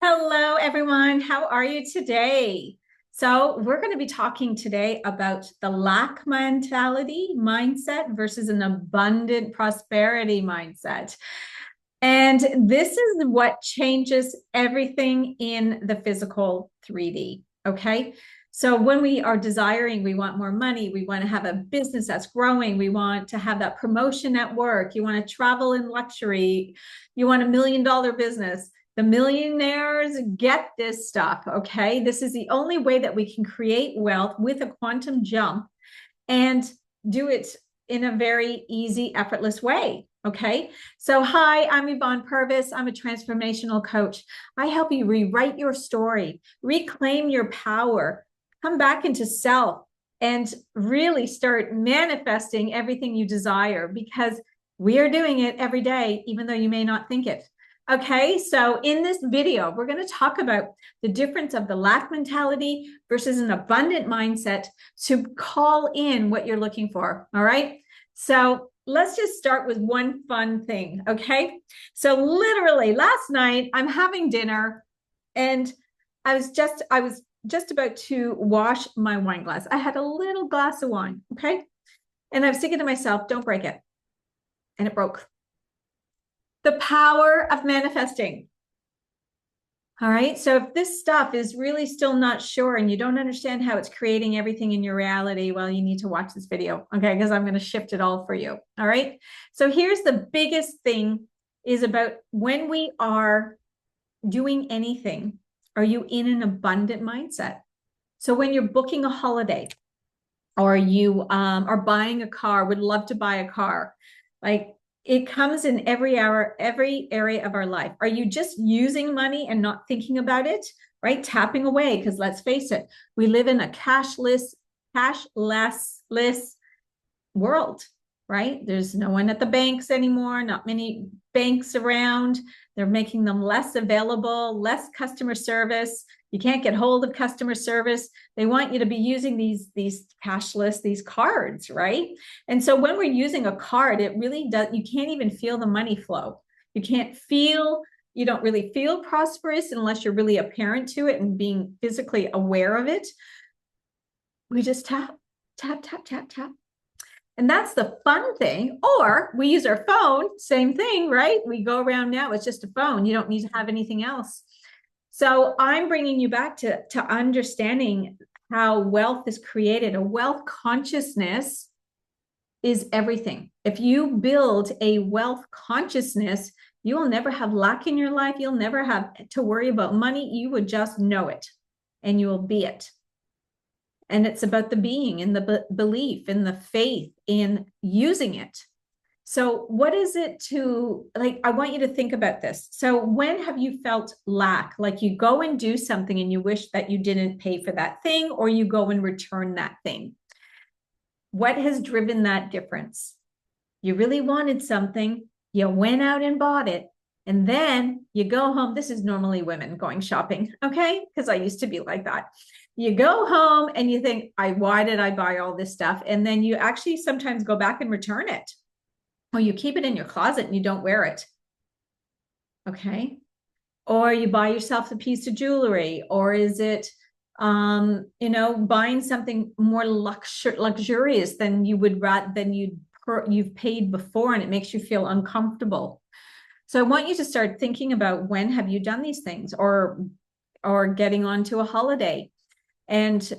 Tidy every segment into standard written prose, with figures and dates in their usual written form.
Hello, everyone. How are you today? So, we're going to be talking today about the lack mentality mindset versus an abundant prosperity mindset. And this is what changes everything in the physical 3D. Okay. So, when we are desiring, we want more money, we want to have a business that's growing, we want to have that promotion at work, you want to travel in luxury, you want $1 million business. The millionaires get this stuff, okay? This is the only way that we can create wealth with a quantum jump and do it in a very easy, effortless way, okay? So, hi, I'm Yvonne Purvis. I'm a transformational coach. I help you rewrite your story, reclaim your power, come back into self, and really start manifesting everything you desire because we are doing it every day, even though you may not think it. Okay, so in this video, we're going to talk about the difference of the lack mentality versus an abundant mindset to call in what you're looking for. All right, so let's just start with one fun thing. Okay, so literally last night I'm having dinner and I was just about to wash my wine glass. I had a little glass of wine. Okay, and I was thinking to myself, don't break it. And it broke. The power of manifesting. All right. So if this stuff is really still not sure and you don't understand how it's creating everything in your reality, well, you need to watch this video. Okay. Because I'm going to shift it all for you. All right. So here's the biggest thing is about when we are doing anything, are you in an abundant mindset? So when you're booking a holiday or you are buying a car, would love to buy a car, like it comes in every hour, every area of our life. Are you just using money and not thinking about it, right? Tapping away, because let's face it, we live in a cashless world, right? There's no one at the banks anymore, not many banks around. They're making them less available, less customer service. You can't get hold of customer service. They want you to be using these cashless, these cards, right? And so when we're using a card, it really does, you can't even feel the money flow. You don't really feel prosperous unless you're really apparent to it and being physically aware of it. We just tap, tap, tap, tap, tap. And that's the fun thing. Or we use our phone, same thing, right? We go around now, it's just a phone. You don't need to have anything else. So I'm bringing you back to understanding how wealth is created. A wealth consciousness is everything. If you build a wealth consciousness, you will never have lack in your life. You'll never have to worry about money. You would just know it and you will be it. And it's about the being and the belief and the faith in using it. So what is it to, like, I want you to think about this. So when have you felt lack? Like you go and do something and you wish that you didn't pay for that thing, or you go and return that thing. What has driven that difference? You really wanted something, you went out and bought it, and then you go home. This is normally women going shopping, okay? Because I used to be like that. You go home and you think, why did I buy all this stuff? And then you actually sometimes go back and return it. Or you keep it in your closet and you don't wear it. Okay. Or you buy yourself a piece of jewelry, or is it, buying something more luxurious than you've paid before, and it makes you feel uncomfortable. So I want you to start thinking about when have you done these things, or getting onto a holiday. And,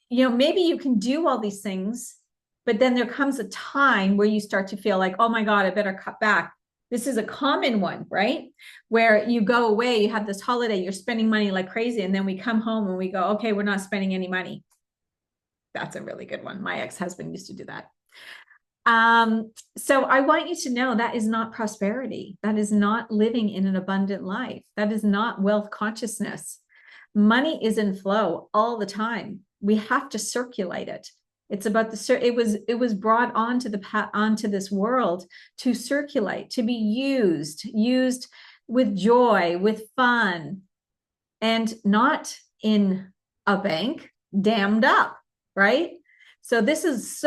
maybe you can do all these things, but then there comes a time where you start to feel like, oh my God, I better cut back. This is a common one, right? Where you go away, you have this holiday, you're spending money like crazy. And then we come home and we go, okay, we're not spending any money. That's a really good one. My ex-husband used to do that. So I want you to know that is not prosperity. That is not living in an abundant life. That is not wealth consciousness. Money is in flow all the time. We have to circulate it. It's about it was brought onto this world to circulate, to be used with joy, with fun, and not in a bank dammed up, right? So this is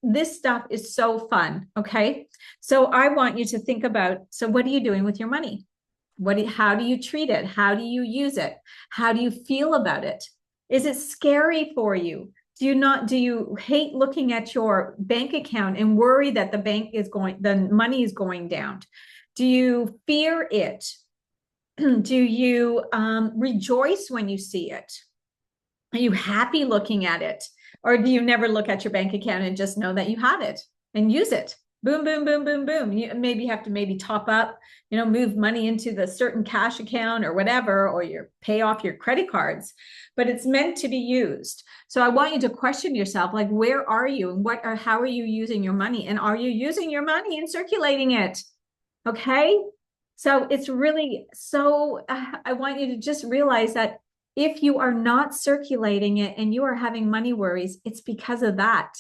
this stuff is so fun. Okay. So I want you to think about, so what are you doing with your money? How do you treat it? How do you use it? How do you feel about it? Is it scary for you? Do you hate looking at your bank account and worry that the money is going down? Do you fear it? Do you rejoice when you see it? Are you happy looking at it? Or do you never look at your bank account and just know that you have it and use it? Boom, boom, boom, boom, boom. You maybe have to top up, move money into the certain cash account or whatever, or you pay off your credit cards, but it's meant to be used. So I want you to question yourself, like, where are you and how are you using your money? And are you using your money and circulating it? Okay. So it's really I want you to just realize that if you are not circulating it and you are having money worries, it's because of that.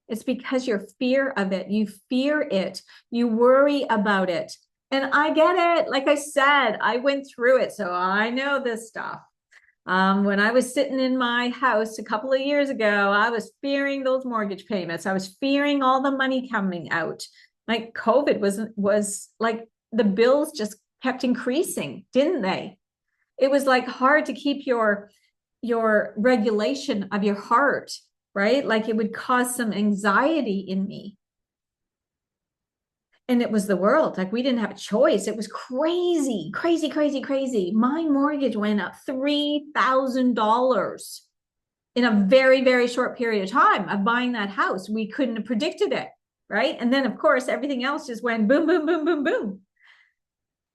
It's because your fear of it. You fear it. You worry about it. And I get it. Like I said, I went through it. So I know this stuff. When I was sitting in my house a couple of years ago, I was fearing those mortgage payments. I was fearing all the money coming out. Like COVID was like the bills just kept increasing, didn't they? It was like hard to keep your regulation of your heart, right? Like it would cause some anxiety in me. And it was the world. Like we didn't have a choice. It was crazy, crazy, crazy, crazy. My mortgage went up $3,000 in a very, very short period of time of buying that house. We couldn't have predicted it, right? And then, of course, everything else just went boom, boom, boom, boom, boom.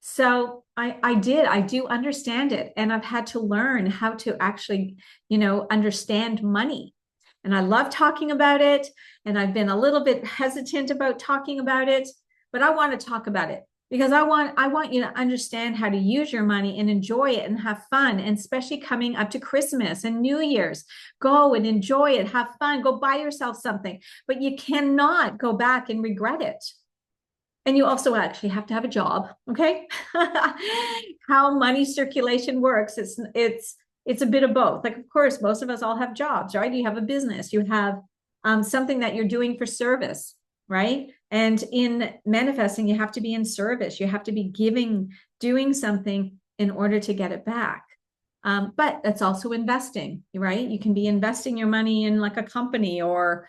So I do understand it. And I've had to learn how to actually, understand money. And I love talking about it. And I've been a little bit hesitant about talking about it, but I want to talk about it because I want you to understand how to use your money and enjoy it and have fun. And especially coming up to Christmas and New Year's, go and enjoy it, have fun, go buy yourself something, but you cannot go back and regret it. And you also actually have to have a job, okay? How money circulation works, it's a bit of both. Like, of course, most of us all have jobs, right? You have a business, you have something that you're doing for service, right? And in manifesting, you have to be in service. You have to be doing something in order to get it back. But that's also investing, right? You can be investing your money in like a company or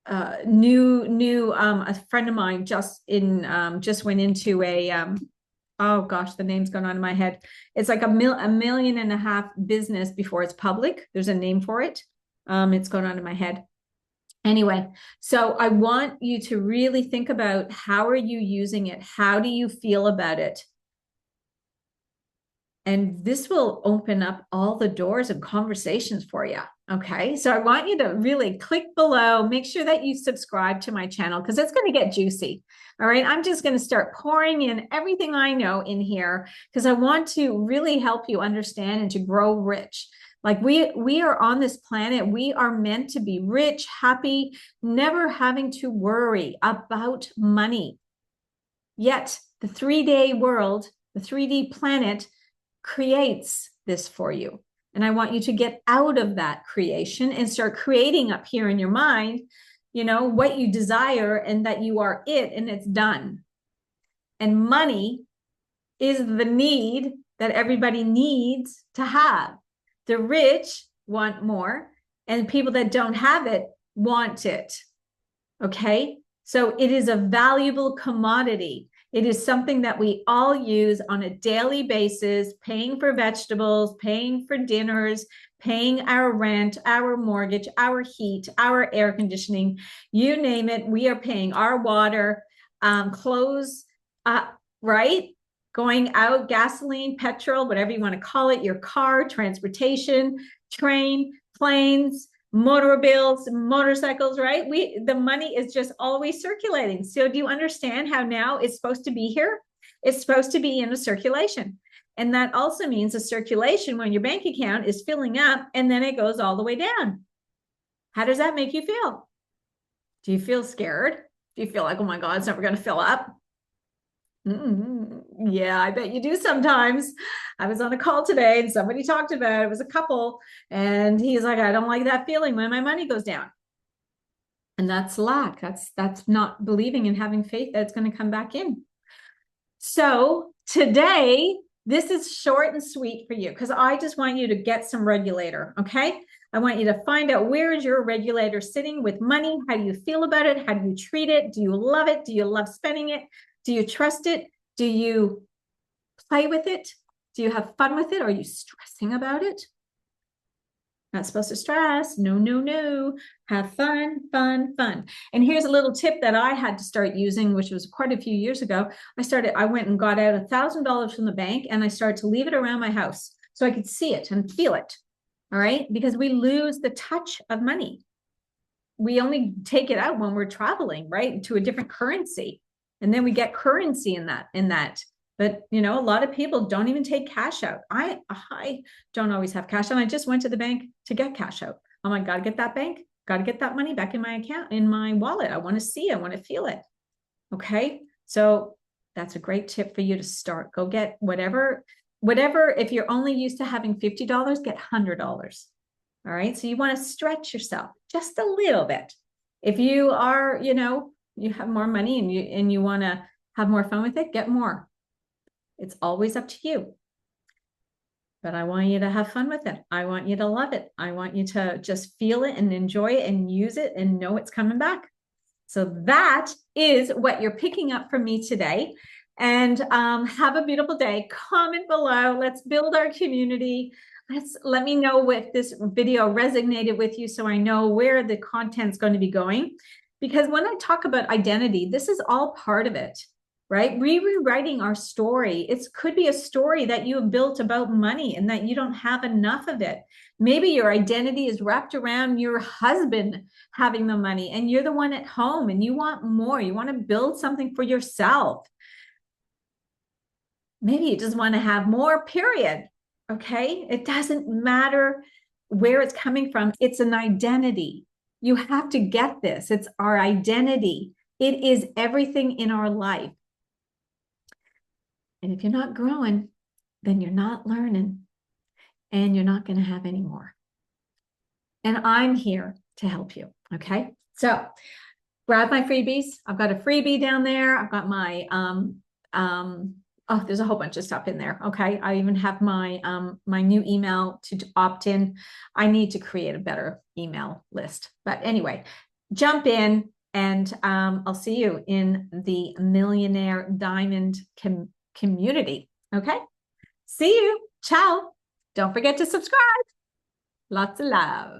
a friend of mine just went into oh gosh, the name's going on in my head. It's like $1.5 million business before it's public. There's a name for it. It's going on in my head. Anyway, so I want you to really think about how are you using it? How do you feel about it? And this will open up all the doors and conversations for you. Okay. So I want you to really click below, make sure that you subscribe to my channel because it's going to get juicy. All right. I'm just going to start pouring in everything I know in here because I want to really help you understand and to grow rich. Like we are on this planet. We are meant to be rich, happy, never having to worry about money. Yet the 3D world, the 3D planet creates this for you. And I want you to get out of that creation and start creating up here in your mind, what you desire and that you are it and it's done. And money is the need that everybody needs to have. The rich want more and people that don't have it want it. Okay. So it is a valuable commodity. It is something that we all use on a daily basis, paying for vegetables, paying for dinners, paying our rent, our mortgage, our heat, our air conditioning, you name it. We are paying our water, clothes, right? Going out, gasoline, petrol, whatever you want to call it, your car, transportation, train, planes, motorables, motorcycles, right? The money is just always circulating. So do you understand how now it's supposed to be here? It's supposed to be in a circulation. And that also means a circulation when your bank account is filling up and then it goes all the way down. How does that make you feel? Do you feel scared? Do you feel like, oh my God, it's never going to fill up? Yeah, I bet you do sometimes. I was on a call today and somebody talked about it was a couple and he's like, I don't like that feeling when my money goes down. And that's lack. That's not believing and having faith that it's going to come back in. So today, this is short and sweet for you because I just want you to get some regulator, okay? I want you to find out, where is your regulator sitting with money? How do you feel about it? How do you treat it? Do you love it? Do you love spending it? Do you trust it? Do you play with it? Do you have fun with it? Are you stressing about it? Not supposed to stress. No, no, no. Have fun, fun, fun. And here's a little tip that I had to start using, which was quite a few years ago. I went and got out $1,000 from the bank, and I started to leave it around my house so I could see it and feel it. All right. Because we lose the touch of money. We only take it out when we're traveling, right, to a different currency. And then we get currency in that. But, you know, a lot of people don't even take cash out. I don't always have cash. And I just went to the bank to get cash out. Oh my God, get that bank, got to get that money back in my account, in my wallet. I want to see it. I want to feel it. Okay. So that's a great tip for you to start. Go get whatever, if you're only used to having $50, get $100. All right. So you want to stretch yourself just a little bit. If you are, you know, you have more money and you want to have more fun with it, get more. It's always up to you. But I want you to have fun with it. I want you to love it. I want you to just feel it and enjoy it and use it and know it's coming back. So that is what you're picking up from me today. And have a beautiful day. Comment below. Let's build our community. Let me know if this video resonated with you so I know where the content's going to be going. Because when I talk about identity, this is all part of it. Right? Rewriting our story. It could be a story that you have built about money and that you don't have enough of it. Maybe your identity is wrapped around your husband having the money and you're the one at home and you want more. You want to build something for yourself. Maybe you just want to have more, period. Okay? It doesn't matter where it's coming from. It's an identity. You have to get this. It's our identity. It is everything in our life. And if you're not growing, then you're not learning and you're not going to have any more. And I'm here to help you. Okay. So grab my freebies. I've got a freebie down there. I've got my, there's a whole bunch of stuff in there. Okay. I even have my, my new email to opt in. I need to create a better email list. But anyway, jump in and I'll see you in the Millionaire Diamond community. Okay. See you. Ciao. Don't forget to subscribe. Lots of love.